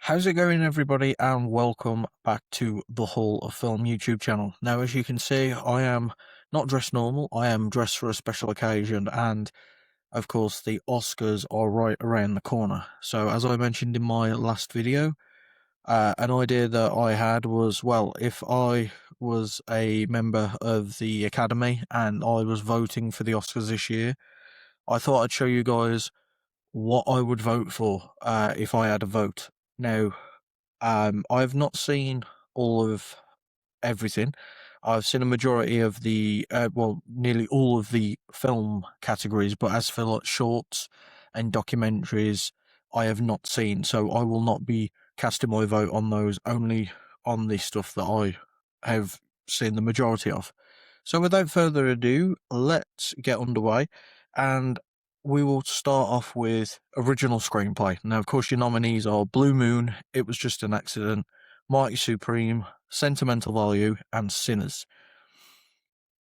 How's it going, everybody, and welcome back to the Hall of Film YouTube channel. Now, as you can see, I am not dressed normal, I am dressed for a special occasion, and of course, the Oscars are right around the corner. So, as I mentioned in my last video, an idea that I had was, well, if I was a member of the Academy and I was voting for the Oscars this year, I thought I'd show you guys what I would vote for if I had a vote. Now, I've not seen all of everything. I've seen a majority of the, nearly all of the film categories, but as for like shorts and documentaries, I have not seen. So I will not be casting my vote on those, only on the stuff that I have seen the majority of. So without further ado, let's get underway, and we will start off with original screenplay. Now, of course, your nominees are Blue Moon, It Was Just an Accident, Mighty Supreme, Sentimental Value, and Sinners.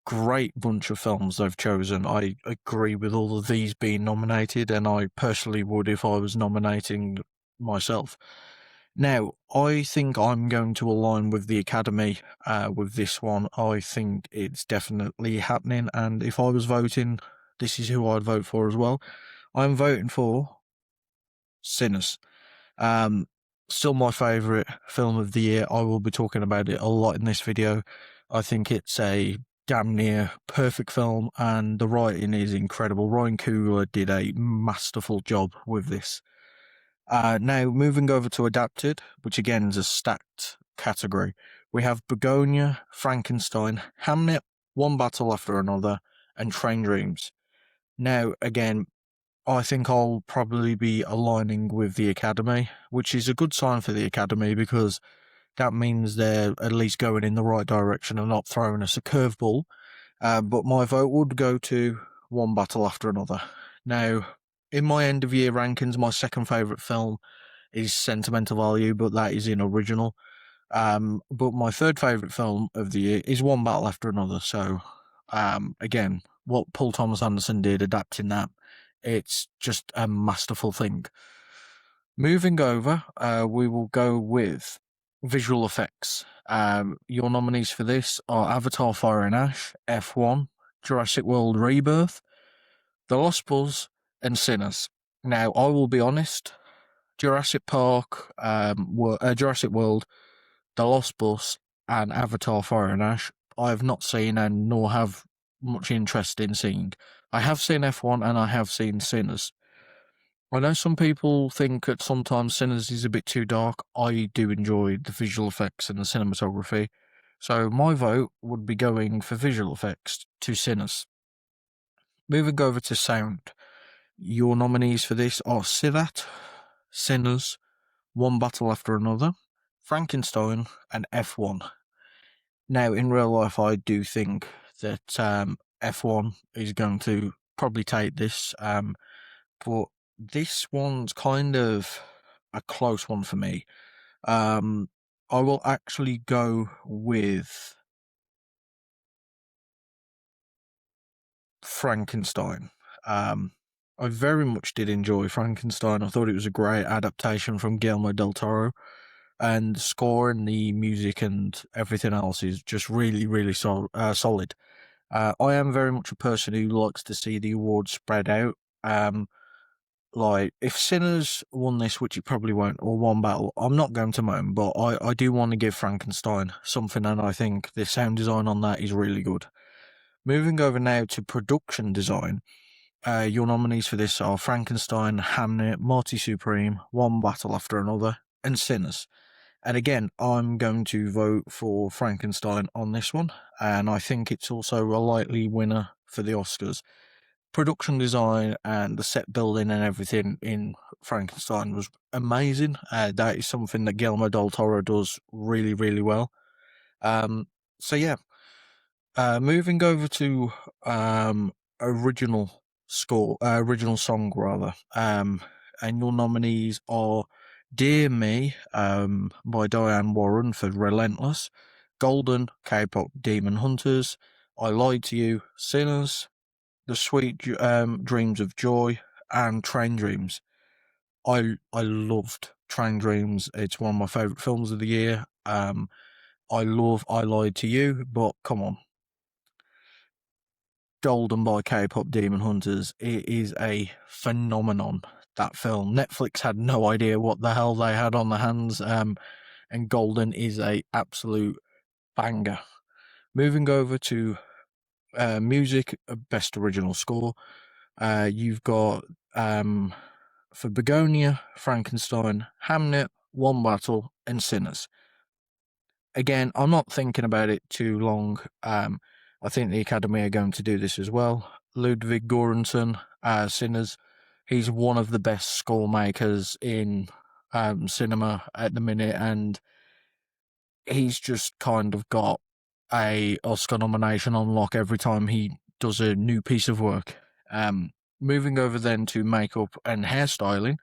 Great bunch of films they've chosen. I agree with all of these being nominated, and I personally would if I was nominating myself. Now, I think I'm going to align with the Academy with this one. I think it's definitely happening, and if I was voting, this is who I'd vote for as well. I'm voting for Sinners. Still my favourite film of the year. I will be talking about it a lot in this video. I think it's a damn near perfect film, and the writing is incredible. Ryan Coogler did a masterful job with this. Now, moving over to adapted, which again is a stacked category, we have Begonia, Frankenstein, Hamnet, One Battle After Another, and Train Dreams. Now, again, I think I'll probably be aligning with the Academy, which is a good sign for the Academy because that means they're at least going in the right direction and not throwing us a curveball. But my vote would go to One Battle After Another. Now, in my end of year rankings, my second favourite film is Sentimental Value, but that is in original. But my third favourite film of the year is One Battle After Another. So, again, what Paul Thomas Anderson did adapting that, it's just a masterful thing. Moving over, we will go with visual effects. Your nominees for this are Avatar Fire and Ash, F1, Jurassic World Rebirth, The Lost Buzz, and Sinners. Now, I will be honest, Jurassic Park, Jurassic World, The Lost Bus, and Avatar Fire and Ash, I have not seen and nor have much interest in seeing. I have seen F1 and I have seen Sinners. I know some people think that sometimes Sinners is a bit too dark. I do enjoy the visual effects and the cinematography. So my vote would be going for visual effects to Sinners. Moving over to sound. Your nominees for this are Sivat, Sinners, One Battle After Another, Frankenstein, and F1. Now, in real life, I do think that F1 is going to probably take this, but this one's kind of a close one for me. I will actually go with Frankenstein. I very much did enjoy Frankenstein. I thought it was a great adaptation from Guillermo del Toro, and the score and the music and everything else is just really, really solid. I am very much a person who likes to see the awards spread out. Like, if Sinners won this, which it probably won't, or One Battle, I'm not going to moan, but I do want to give Frankenstein something, and I think the sound design on that is really good. Moving over now to production design, your nominees for this are Frankenstein, Hamnet, Marty Supreme, One Battle After Another, and Sinners. And again, I'm going to vote for Frankenstein on this one, and I think it's also a likely winner for the Oscars. Production design and the set building and everything in Frankenstein was amazing. That is something that Guillermo del Toro does really, really well. So yeah, moving over to original song rather. And your nominees are Dear Me by Diane Warren for Relentless, Golden, K-pop Demon Hunters, I Lied to You, Sinners, The Sweet Dreams of Joy, and Train Dreams. I loved Train Dreams. It's one of my favourite films of the year. I love I Lied to You, but come on. Golden by K-pop Demon Hunters. It is a phenomenon, that film. Netflix had no idea what the hell they had on their hands, and Golden is a absolute banger. Moving over to music, best original score. You've got for Begonia, Frankenstein, Hamnet, One Battle, and Sinners. Again, I'm not thinking about it too long. I think the Academy are going to do this as well. Ludwig Göransson, Sinners. He's one of the best score makers in cinema at the minute, and he's just kind of got a Oscar nomination on lock every time he does a new piece of work. Moving over then to makeup and hairstyling.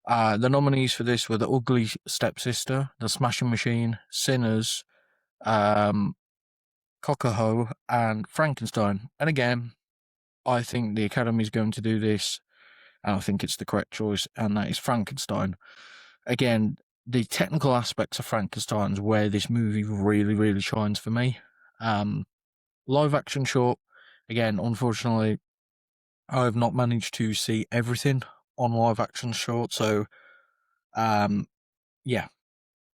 The nominees for this were The Ugly Stepsister, The Smashing Machine, Sinners, Cockahoe, and Frankenstein. And again, I think the Academy is going to do this, and I think it's the correct choice, and that is Frankenstein. Again, the technical aspects of Frankenstein's where this movie really, really shines for me. Live action short, again, unfortunately, I have not managed to see everything on live action short, so yeah.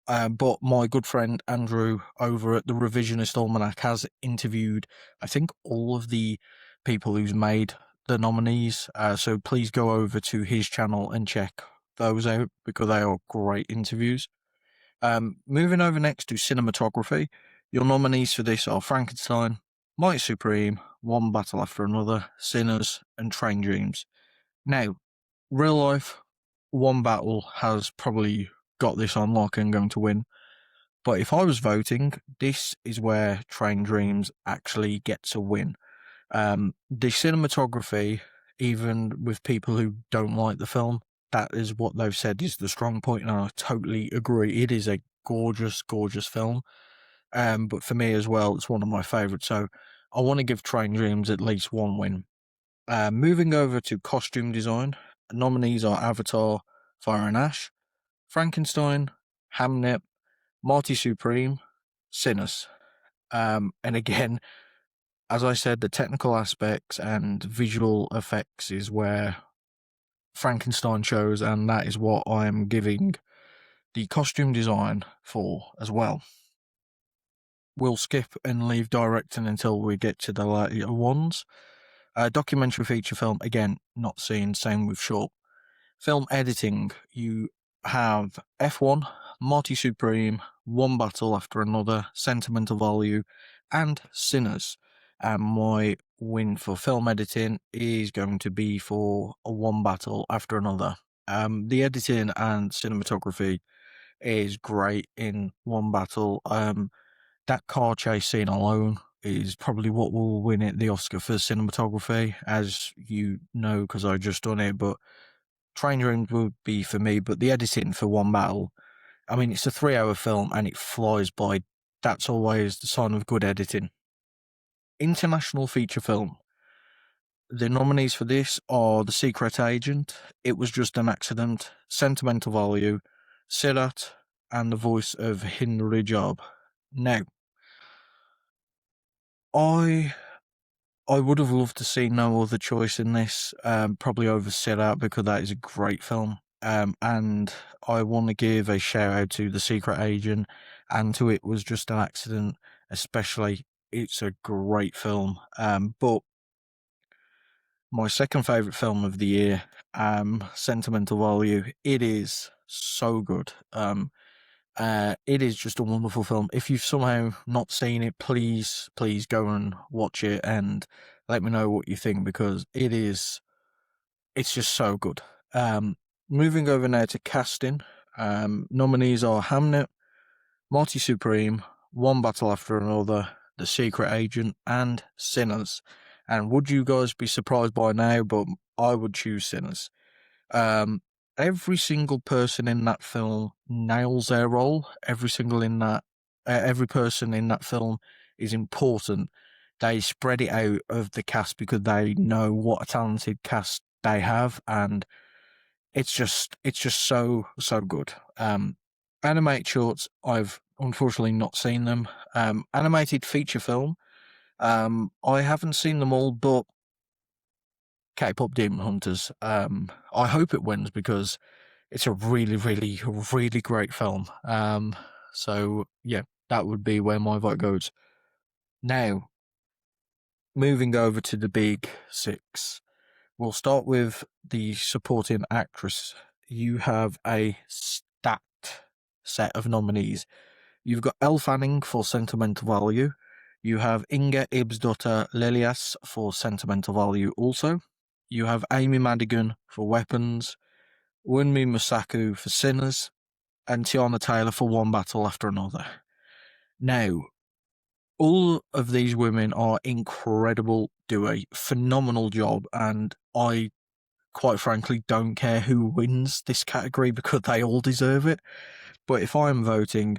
But my good friend Andrew over at the Revisionist Almanac has interviewed, I think, all of the people who's made the nominees. So please go over to his channel and check those out because they are great interviews. Moving over next to cinematography, your nominees for this are Frankenstein, Mighty Supreme, One Battle After Another, Sinners, and Train Dreams. Now, real life, One Battle has probably got this on lock and going to win. But if I was voting, this is where Train Dreams actually gets a win. The cinematography, even with people who don't like the film, that is what they've said is the strong point, and I totally agree. It is a gorgeous, gorgeous film. But for me as well, it's one of my favourites. So I want to give Train Dreams at least one win. Moving over to costume design, nominees are Avatar, Fire and Ash, Frankenstein, Hamnet, Marty Supreme, Sinners. And again, as I said, the technical aspects and visual effects is where Frankenstein shows, and that is what I am giving the costume design for as well. We'll skip and leave directing until we get to the later ones. Documentary feature film, again, not seen, same with short. Film editing, you have F1, Marty Supreme, One Battle After Another, Sentimental Value, and Sinners. And my win for film editing is going to be for a One Battle After Another. The editing and cinematography is great in One Battle. That car chase scene alone is probably what will win it the Oscar for cinematography, as you know, because I just done it, but Train Dreams would be for me, but the editing for One Battle, I mean, it's a 3-hour film and it flies by. That's always the sign of good editing. International feature film. The nominees for this are The Secret Agent, It Was Just an Accident, Sentimental Value, Sirat, and The Voice of Henry Job. Now, I would have loved to see no other choice in this, probably over Sirat, because that is a great film. And I want to give a shout out to The Secret Agent and to It Was Just an Accident, especially. It's a great film. But my second favourite film of the year, Sentimental Value, it is so good. It is just a wonderful film. If you've somehow not seen it, please go and watch it and let me know what you think, because it's just so good. Moving over now to casting, nominees are Hamnet, Marty Supreme, One Battle After Another, The Secret Agent, and Sinners. And would you guys be surprised by now, but I would choose Sinners. Every single person in that film nails their role. Every person in that film is important. They spread it out of the cast because they know what a talented cast they have, and it's just so good. Animated shorts, I've unfortunately not seen them. Animated feature film, I haven't seen them all, but K-pop Demon Hunters, I hope it wins because it's a really, really, really great film. So yeah, that would be where my vote goes. Now, moving over to the big six, we'll start with the supporting actress. You have a stacked set of nominees. You've got Elle Fanning for Sentimental Value. You have Inga Ibsdotter Lilias for Sentimental Value also. You have Amy Madigan for Weapons, Wunmi Musaku for Sinners, and Tiana Taylor for One Battle After Another. Now, all of these women are incredible, do a phenomenal job, and I, quite frankly, don't care who wins this category because they all deserve it. But if I'm voting,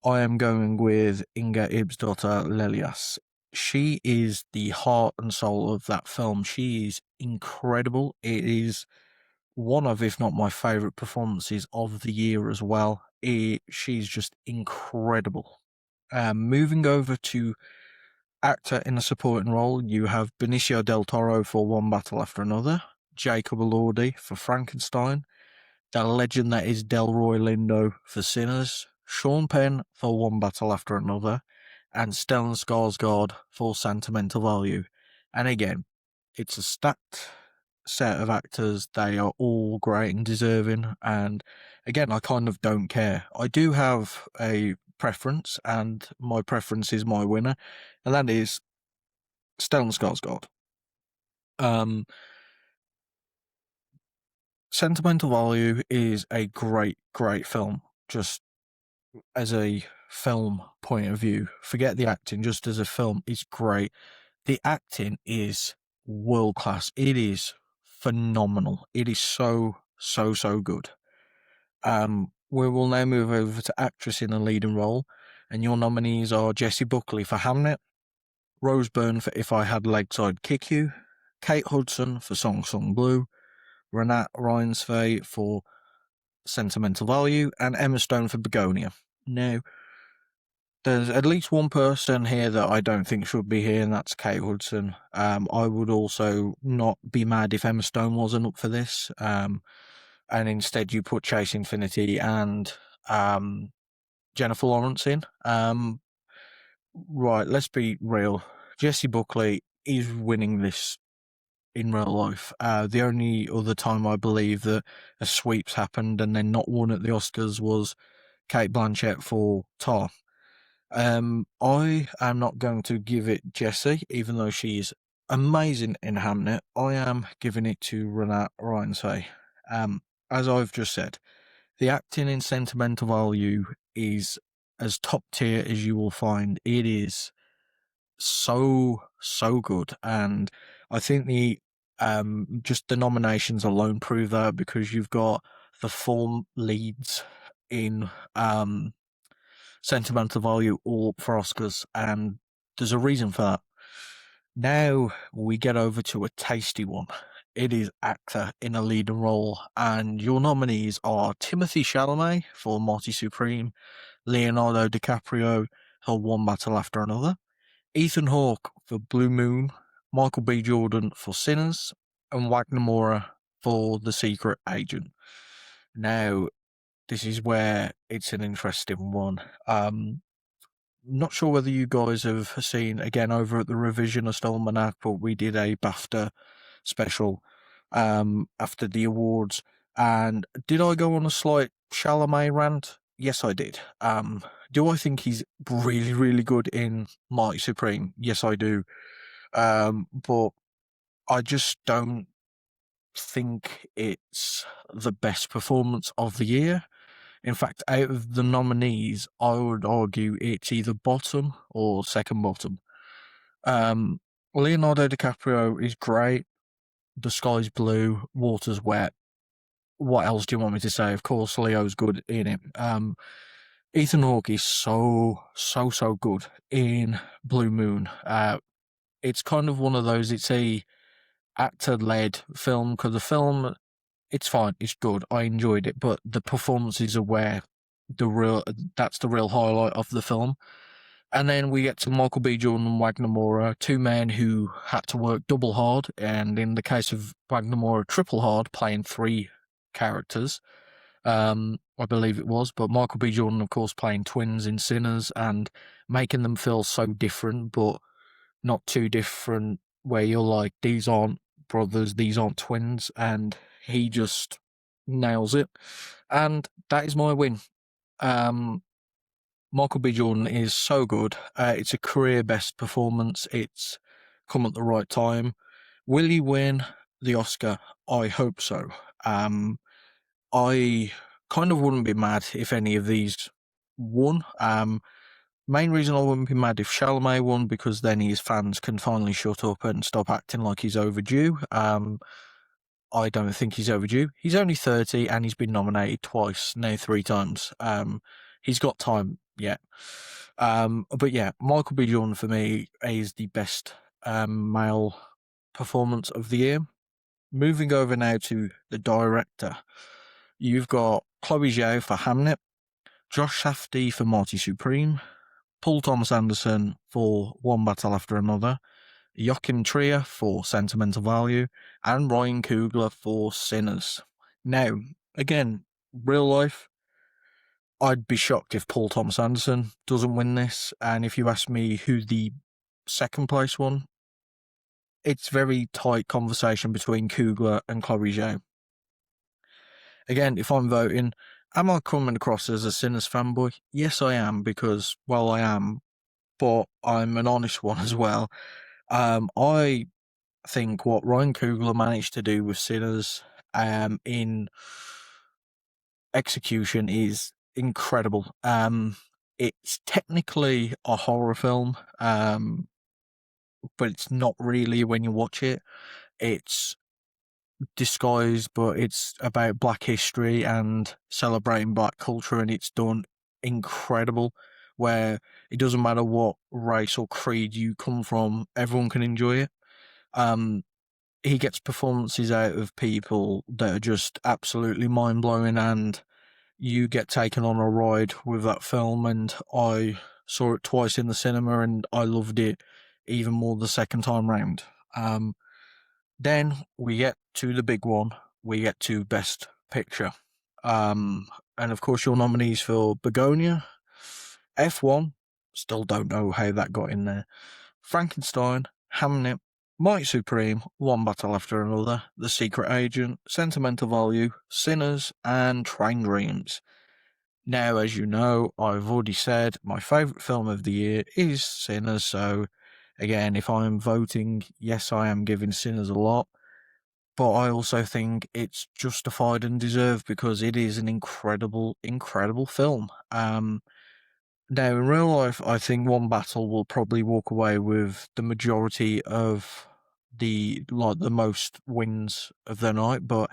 I am going with Inga Ibsdotter Lelias. She is the heart and soul of that film. She is incredible. It is one of, if not my favourite performances of the year as well. She's just incredible. Moving over to actor in a supporting role, you have Benicio del Toro for One Battle After Another, Jacob Elordi for Frankenstein, the legend that is Delroy Lindo for Sinners, Sean Penn for One Battle After Another, and Stellan Skarsgård for Sentimental Value. And again, it's a stacked set of actors. They are all great and deserving. And again, I kind of don't care. I do have a preference, and my preference is my winner, and that is Stellan Skarsgård. Sentimental Value is a great, great film. Just as a film point of view, forget the acting, just as a film, it's great. The acting is world class. It is phenomenal. It is so, so, so good. We will now move over to actress in a leading role, and your nominees are Jessie Buckley for Hamnet, Rose Byrne for If I Had Legs I'd Kick You, Kate Hudson for Song Song Blue, Renat Reinsve for Sentimental Value, and Emma Stone for Begonia. Now, there's at least one person here that I don't think should be here, and that's Kate Hudson. I would also not be mad if Emma Stone wasn't up for this. And instead you put Chase Infinity and Jennifer Lawrence in. Right, let's be real. Jessie Buckley is winning this in real life. The only other time I believe that a sweeps happened and then not won at the Oscars was Kate Blanchett for Tar. I am not going to give it Jessie, even though she's amazing in Hamnet. I am giving it to Renat Reinsve. As I've just said, the acting in Sentimental Value is as top tier as you will find. It is so, so good. And I think just the nominations alone prove that, because you've got the four leads in Sentimental Value all up for Oscars, and there's a reason for that. Now we get over to a tasty one. It is actor in a leading role, and your nominees are Timothée Chalamet for Marty Supreme, Leonardo DiCaprio for One Battle After Another, Ethan Hawke for Blue Moon, Michael B. Jordan for Sinners, and Wagner Moura for The Secret Agent. Now, this is where it's an interesting one. Not sure whether you guys have seen, again, over at the Revisionist Almanac, but we did a BAFTA special after the awards. And did I go on a slight Chalamet rant? Yes, I did. Do I think he's really, really good in Mighty Supreme? Yes, I do. But I just don't think it's the best performance of the year. In fact, out of the nominees, I would argue it's either bottom or second bottom. Leonardo DiCaprio is great. The sky's blue, water's wet. What else do you want me to say? Of course, Leo's good in it. Ethan Hawke is so good in Blue Moon. It's kind of one of those, it's a actor-led film, because the film it's fine, it's good, I enjoyed it, but the performances are where that's the real highlight of the film. And then we get to Michael B. Jordan and Wagner Moura, two men who had to work double hard, and in the case of Wagner Moura, triple hard, playing three characters. I believe it was, but Michael B. Jordan, of course, playing twins in Sinners and making them feel so different, but not too different, where you're like, these aren't brothers, these aren't twins, and he just nails it. And that is my win. Michael B. Jordan is so good. It's a career best performance. It's come at the right time. Will he win the Oscar? I hope so. I kind of wouldn't be mad if any of these won. Main reason I wouldn't be mad if Chalamet won, because then his fans can finally shut up and stop acting like he's overdue. I don't think he's overdue. He's only 30 and he's been nominated twice, now 3 times. He's got time yet. But yeah, Michael B. Jordan for me is the best male performance of the year. Moving over now to the director. You've got Chloe Zhao for Hamnet, Josh Safdie for Marty Supreme, Paul Thomas Anderson for One Battle After Another, Joachim Trier for Sentimental Value, and Ryan Coogler for Sinners. Now, again, real life, I'd be shocked if Paul Thomas Anderson doesn't win this, and if you ask me who the second place won, it's very tight conversation between Coogler and Chloe Zhao. Again, if I'm voting, am I coming across as a Sinners fanboy? Yes, I am, because, well, I am, but I'm an honest one as well. I think what Ryan Coogler managed to do with Sinners in execution is incredible. It's technically a horror film, but it's not really when you watch it. It's disguised, but it's about Black history and celebrating Black culture, and it's done incredible, where it doesn't matter what race or creed you come from, everyone can enjoy it. He gets performances out of people that are just absolutely mind-blowing, and you get taken on a ride with that film. And I saw it twice in the cinema and I loved it even more the second time round. Then we get to the big one. We get to Best Picture. And of course your nominees for Begonia, F1, still don't know how that got in there, Frankenstein, Hamnet, Mighty Supreme, One Battle After Another, The Secret Agent, Sentimental Value, Sinners, and Train Dreams. Now, as you know, I've already said my favourite film of the year is Sinners, so again, if I'm voting, yes, I am giving Sinners a lot, but I also think it's justified and deserved because it is an incredible, incredible film. Now, in real life, I think One Battle will probably walk away with the majority of the most wins of the night, but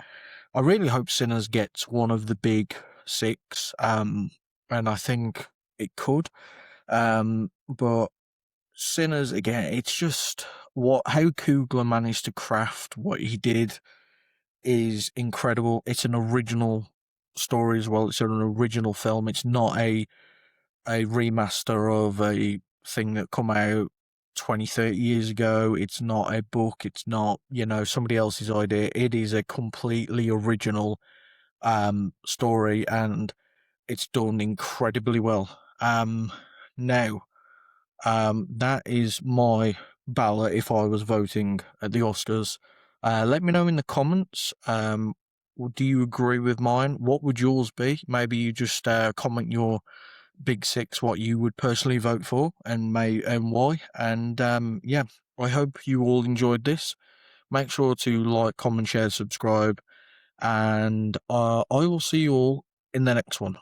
I really hope Sinners gets one of the big 6, and I think it could. But Sinners, again, it's just how Coogler managed to craft what he did is incredible. It's an original story as well. It's an original film. It's not a remaster of a thing that come out 20, 30 years ago. It's not a book. It's not, somebody else's idea. It is a completely original story, and it's done incredibly well. Now, that is my ballot if I was voting at the Oscars. Let me know in the comments. Do you agree with mine? What would yours be? Maybe you just comment your big 6, what you would personally vote for, and why. And yeah, I hope you all enjoyed this. Make sure to like, comment, share, subscribe, and I will see you all in the next one.